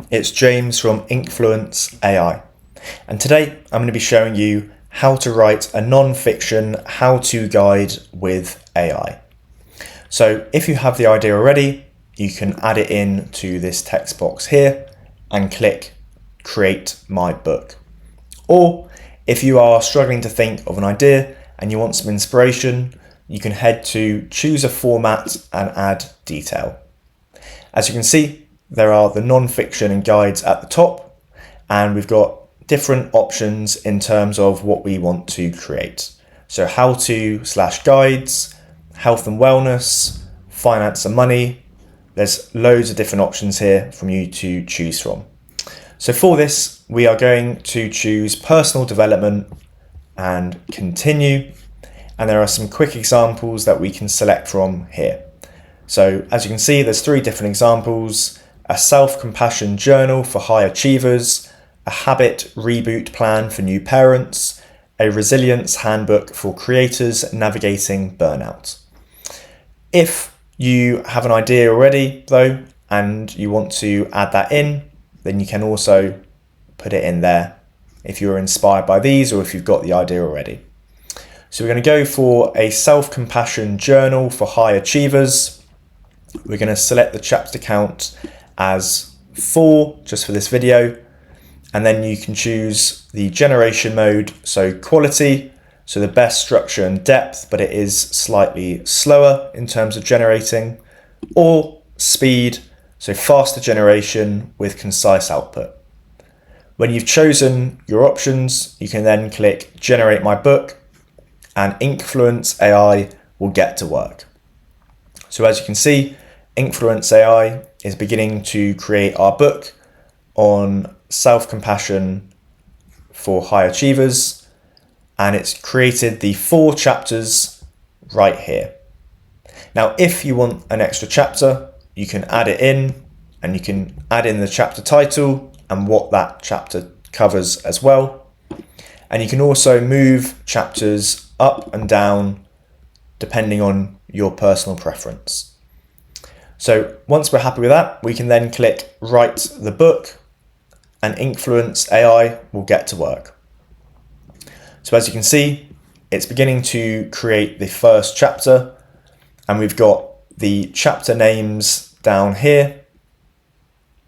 It's James from Inkfluence AI, and today I'm going to be showing you how to write a non-fiction how-to guide with AI. So if you have the idea already, you can add it in to this text box here and click Create My Book. Or if you are struggling to think of an idea and you want some inspiration, you can head to Choose a Format and Add Detail. As you can see, there are the non-fiction and guides at the top, and we've got different options in terms of what we want to create. So how to / guides, health and wellness, finance and money. There's loads of different options here from you to choose from. So for this, we are going to choose personal development and continue. And there are some quick examples that we can select from here. So as you can see, there's 3 different examples: a self-compassion journal for high achievers, a habit reboot plan for new parents, a resilience handbook for creators navigating burnout. If you have an idea already though, and you want to add that in, then you can also put it in there if you're inspired by these or if you've got the idea already. So we're going to go for a self-compassion journal for high achievers. We're going to select the chapter count as 4 just for this video. And then you can choose the generation mode, so quality, so the best structure and depth, but it is slightly slower in terms of generating, or speed, so faster generation with concise output. When you've chosen your options, you can then click Generate My Book, and Inkfluence AI will get to work. So as you can see, Inkfluence AI is beginning to create our book on self-compassion for high achievers, and it's created the 4 chapters right here. Now, if you want an extra chapter, you can add it in, and you can add in the chapter title and what that chapter covers as well. And you can also move chapters up and down depending on your personal preference. So once we're happy with that, we can then click Write the Book, and Inkfluence AI will get to work. So as you can see, it's beginning to create the first chapter, and we've got the chapter names down here.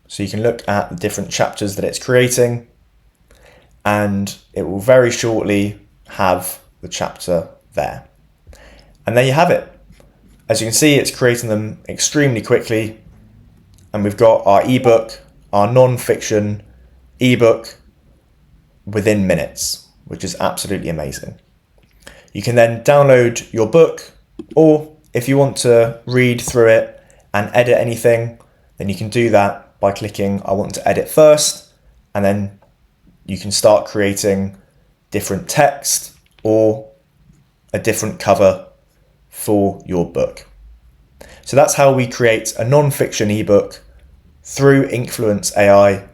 So you can look at the different chapters that it's creating, and it will very shortly have the chapter there. And there you have it. As you can see, it's creating them extremely quickly, and we've got our ebook, our non-fiction ebook within minutes, which is absolutely amazing. You can then download your book, or if you want to read through it and edit anything, then you can do that by clicking I want to edit first, and then you can start creating different text or a different cover for your book. So that's how we create a non-fiction ebook through Inkfluence AI